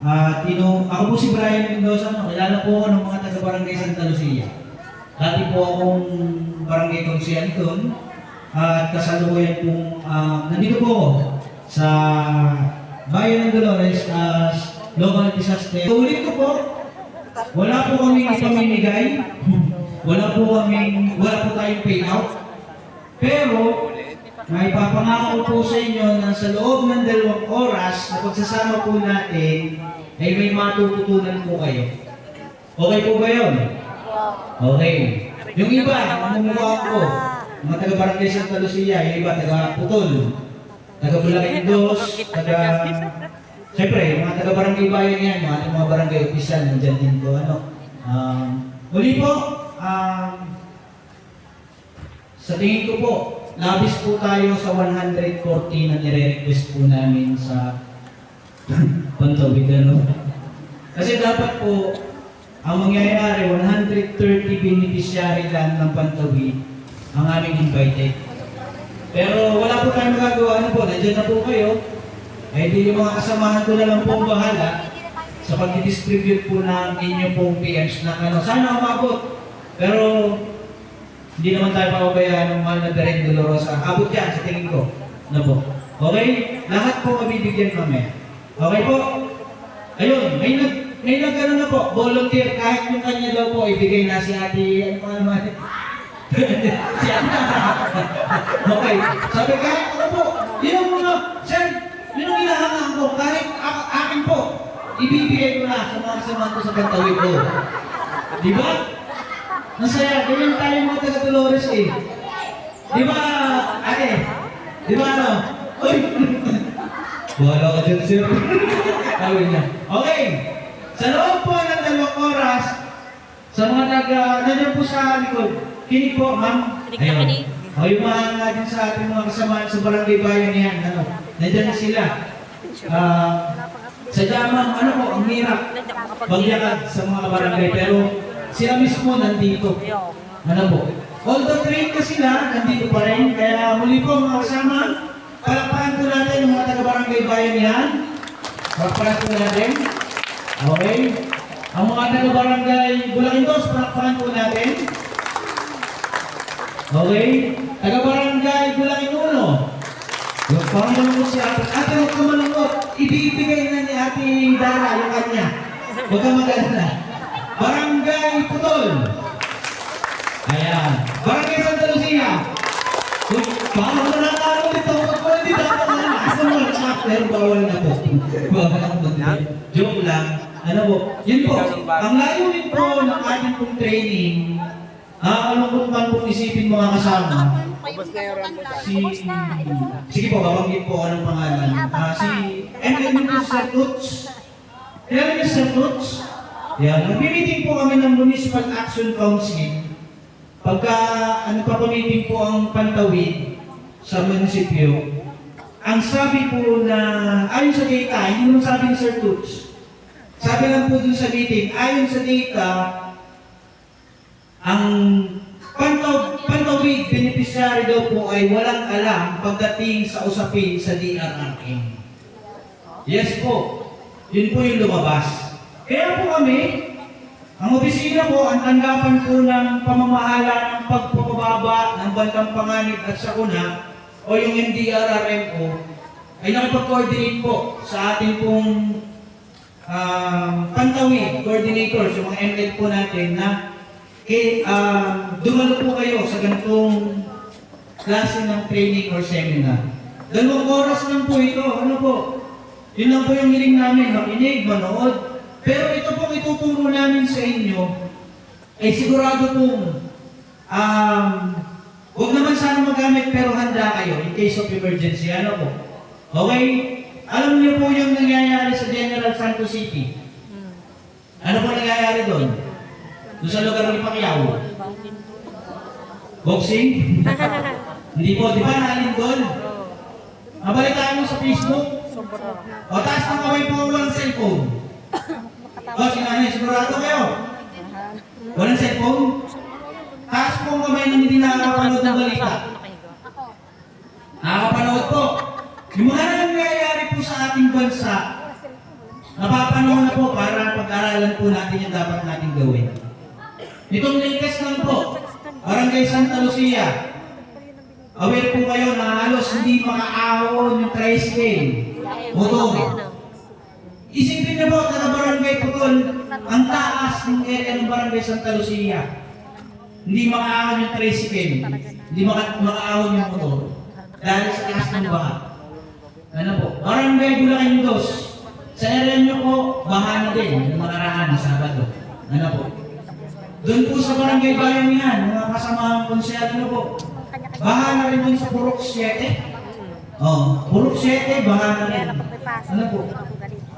Ako po si Brian Mendoza, kilala po ako ng mga taga-barangay Santa Lucia. Dati po akong barangay konsyal doon at kasalukuyan pong nandito po ako sa Bayan ng Dolores as local disaster. Ulit ko po, wala po kaming ipamimigay, wala po tayong payout, pero maipapangako po sa inyo na sa loob ng 2 oras na pagsasama po natin ay may matututunan po kayo. Okay po ba yun? Okay. Yung iba, mamumuha ko, mga taga-barangay Santa Lucia, yung iba taga-Putol, taga-Bulacan 2, siyempre, mga taga-barangay bayan yan, mga barangay opisyal, nandyan din po, muli po, sa tingin ko po, labis po tayo sa 140 na nire-request po namin sa Pantawid, Kasi dapat po, ang mangyayari, 130 beneficiary lang ng Pantawid ang aming invited. Pero wala po tayong magagawa, nandiyan na po kayo. Ay di yung mga kasamahan ko na lang po bahala sa pag-distribute po ng inyong pong PMs na sana umabot. Pero hindi naman tayo papabayaan ng mahal na Direk Dolorosa. Abot yan sa tingin ko. Po? Okay? Lahat po mabibigyan kami. Okay po? Ayun, may nag-ano na po, volunteer, kahit yung kanya daw po, ibigay na si ate, ano naman. Si ate. Okay. Sabi kahit ano po, yun ang mga, sir, yun ang hinahangaan ko, kahit akin po, ibibigay ko na sa mga kasamahan ko sa Pantawid ko. Di ba? Masaya, ganyan tayo mga taga-Dolores eh. Di ba, ate? Di ba ano? Uy! Wala ka dyan, sir. Tawin niya. Okay. Sa loob po ng 2 oras, sa mga nandiyan po sa likod, kinig po, ma'am. Ayun. O yung mga natin sa ating mga kasamahan sa barangay bayan yan, nandiyan na sila. Sadya ma'am, po, ang hirap paglakad sa mga barangay, pero sila mismo nandito. Po? Although trained na sila, nandito pa rin. Kaya muli po mga kasama, palakpakan po natin yung mga taga-barangay bayan yan. Palakpakan po natin. Okay? Ang mga taga-barangay Bulacan 2, palakpakan po natin. Okay? Taga-barangay Bulacan 1. Yung pangalan po si ate. Ate, huwag ka malungkot. Ibibigay na ni ate Dara yung kanya. Huwag ka mag-alala. Barangay Putol. Ayan. Barangay Santa Lucia. Baka mananalo dito. Huwag mo dito. Asa mo ang chapter? Bawal na po. Bawal na po. Joke lang. Po? Yun po. Ang layunin po ng ating pong training, kung pong isipin mga kasama, sige po, babanggit po anong pangalan. Si Sir Toots. Kaya ni Sir Toots, nag-meeting po kami ng Municipal Action Council. Pagka papamiting po ang Pantawid sa munisipyo, ang sabi po na, ayon sa data, hindi naman sabi ni Sir Toots, sabi lang po dun sa meeting, ayon sa data, ang Pantawid beneficiary daw po ay walang alam pagdating sa usapin sa DRRM. Yes po, yun po yung lumabas. Kaya po kami, ang opisina po, ang tanggapan po ng pamamahala ng pagpapababa ng bantang panganib at sakuna o yung MDRRMO ay nakipag-coordinate po sa ating pong Pantawid coordinators, yung mga MLED po natin na dumalo po kayo sa ganitong klase ng training or seminar. 2 oras lang po ito. Po? Yun lang po yung hiling namin, makinig, manood. Pero ito pong ituturo namin sa inyo, ay sigurado pong huwag naman sana magamit pero handa kayo in case of emergency. Po? Okay? Alam niyo po yung nangyayari sa General Santos City. Ano po nangyayari doon? Doon sa lugar ni Pacquiao. Boxing? Hindi po, di ba nalin doon? Nabalitaan mo sa Facebook? O taas ng kamay po walang cellphone. O sinanay, sigurado kayo? Walang cellphone? Taas po ang kamay nang hindi nakakapanood ng balita. Nakakapanood po. Yung mga nangyayari po sa ating bansa, napapanahon na po para pag-aralan po natin yung dapat natin gawin. Itong latest lang po, Barangay Santa Lucia. Aware po kayo na halos hindi makaahon yung tricycle, motor. Isipin niyo po na barangay po doon, ang taas ng area ng Barangay Santa Lucia. Hindi makaahon yung tricycle, hindi makaahon yung motor. Dahil sa taas ng baha. Ano po? Barangay Bulacan Dos. Sa area niyo po, baha na din, yung makaraan na Sabado. Ano po? Doon po sa Barangay Bayanihan, mga kasamahang konsyal, ano po? Baha na rin dun sa Purok 7. Oh, Purok 7, baha na rin. Ano po?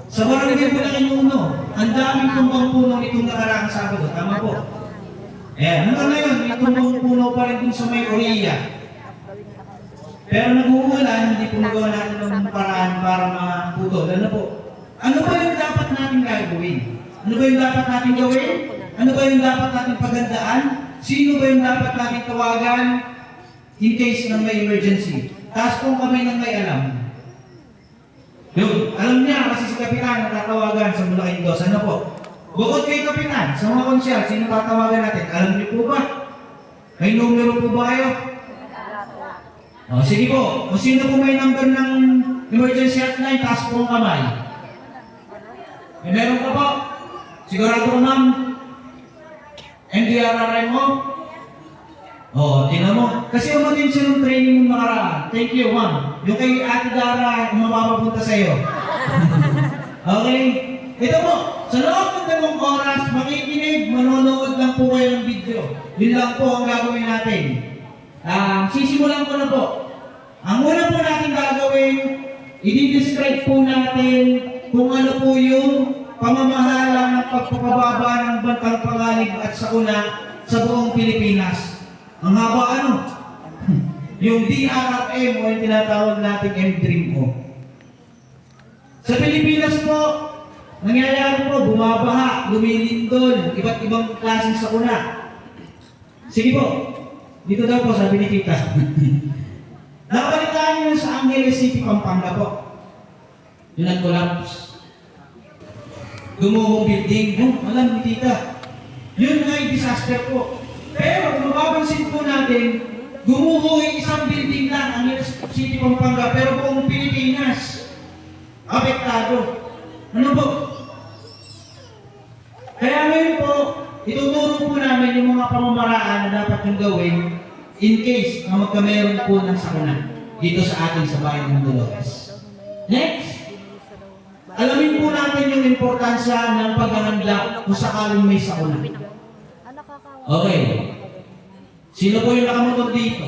Sa Barangay Bulacan Uno, ang daming tumbang puno nitong nakaraang Sabado. Tama po? Hanggang ngayon, may tumbang puno pa rin dun sa may Oriya. Pero nag-uulan, hindi po nagawa natin ng paraan para maputol. Ano po? Ano ba yung dapat natin gagawin? Ano ba yung dapat natin gawin? Ano ba yung dapat natin pagandaan? Sino ba yung dapat natin tawagan in case ng may emergency? Taas pong kamay ng may alam. Yun, alam niya kasi si Kapitan natatawagan sa Bulacan Dos. Ano po? Bukod kay Kapitan, sa mga konsyal, sino tatawagan natin? Alam niyo po ba? May numero po ba kayo? Sige po. Kung sino po may number ng emergency hotline, taas po ang kamay. Meron ka po? Sigurado ko, ma'am? MDRRM mo? Tingnan mo. Kasi umatin siya ng training ng nakaraan. Thank you, ma'am. Yung kay Ate Dara, mapapapunta sa'yo. Okay? Ito po, sa loob ng 2 oras, makikinig, manonood lang po kayo ng video. Yun lang po ang gagawin natin. Sisimulan ko na po. Ang una po natin gagawin, i-describe po natin kung ano po yung pamamahala ng pagpapababa ng bantang panganib at sakuna sa buong Pilipinas. Ang haba ano? Yung DRRM o yung tinatawag nating M-DREAM-O. Sa Pilipinas po, nangyayari po, bumabaha, lumilindol, iba't ibang klaseng sakuna. Sige po, dito daw po sabi ni Tita. Nakabalitaan nyo sa Angeles City, Pampanga po. Yung nag-collapse. Gumuhong building. Alam ni Tita. Yun nga yung disaster po. Pero kung mapapansin po natin, gumuho yung isang building lang, Angeles City, Pampanga, pero buong Pilipinas, apektado. Ano po? Kaya ngayon po, ituturo po namin yung mga pamamaraan na dapat yung gawin in case na magkameron po ng sakuna dito sa atin sa bayan ng Dolores. Next, alamin po natin yung importansya ng paghahanda kung sakaling may sakuna. Okay. Sino po yung nakamotor dito?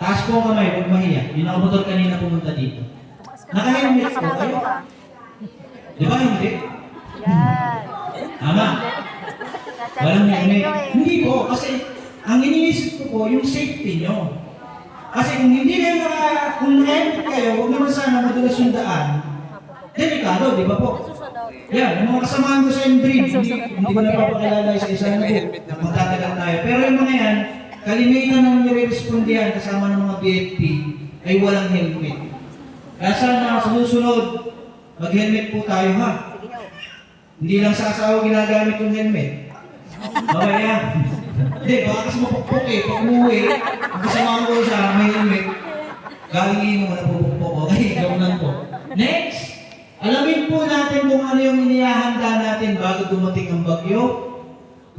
Taas po ang kamay, huwag mahiya. Yung nakamotor kanina pumunta dito. Naka-helmet po kayo? Di ba hindi? Tama. Walang helmet. Hindi po, kasi ang iniisip ko po, yung safety nyo. Kasi kung hindi kayo kung helmet kayo, huwag naman sana madulas yung daan. Delikado, di ba po? Yan, yung mga kasamahan ko sa M-DREAM, hindi ko napapakilala sa isa na po. Magtatagal tayo. Pero yung mga yan, kalimitan ng nire-respondihan kasama ng mga BFP ay walang helmet. Kaya sana sa susunod, mag-helmet po tayo ha. Hindi lang sa asawa ginagamit yung helmet. Okay yan. Hindi, baka kasi mapukpok eh. Pag umuwi, ang kasama ko sa may helmet, galingin mo na pupukpok. Okay, gawin lang po. Next! Alamin po natin kung ano yung inihahanda natin bago dumating ang bagyo,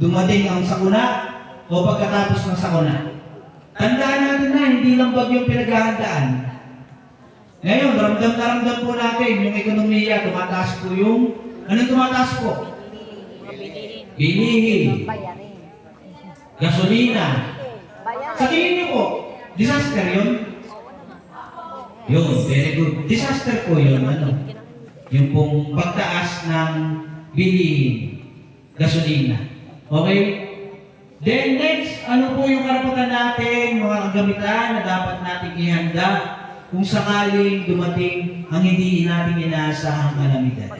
dumating ang sakuna, o pagkatapos ng sakuna. Tandaan natin na hindi lang bagyo yung pinaghahandaan. Ngayon, ramdam na ramdam po natin yung ekonomiya, tumataas po yung, anong tumataas po? Bilihin. Gasolina. Sa tingin niyo po, disaster yun? Yun, very good. Disaster po yun, ano? Yung pong pagtaas ng bilihin, gasolina. Okay? Then next, ano po yung karapatan natin, mga kagamitan na dapat natin ihanda kung sakaling dumating ang hindi natin inaasahang kalamidad.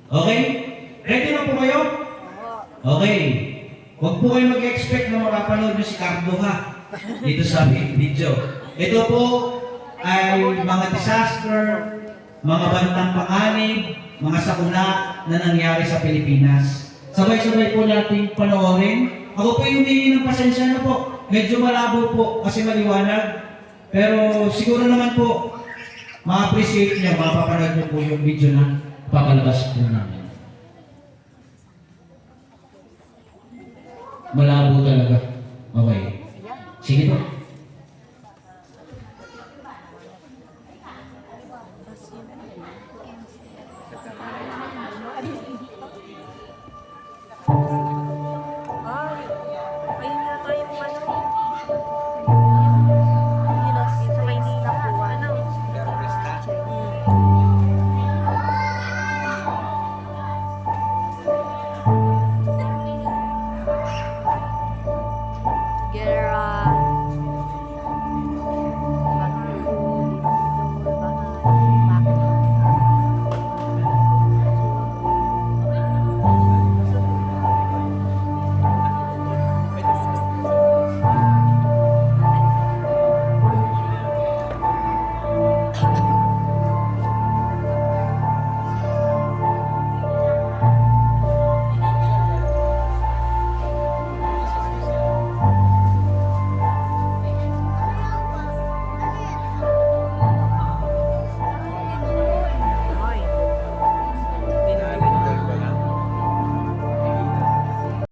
Okay? Ready na po kayo? Okay. Huwag po kayo mag-expect na makapanood nyo si Cardo ha, dito sa video. Ito po ay mga disaster, mga bantang panganib, mga sakuna na nangyari sa Pilipinas. Sabay-sabay po nating panoorin. Ako po yung humingi ng pasensya na po. Medyo malabo po kasi maliwanag. Pero siguro naman po, ma-appreciate niyo, mapapanood niyo po yung video na papalabas po namin. Malabo talaga. Okay. Sige po.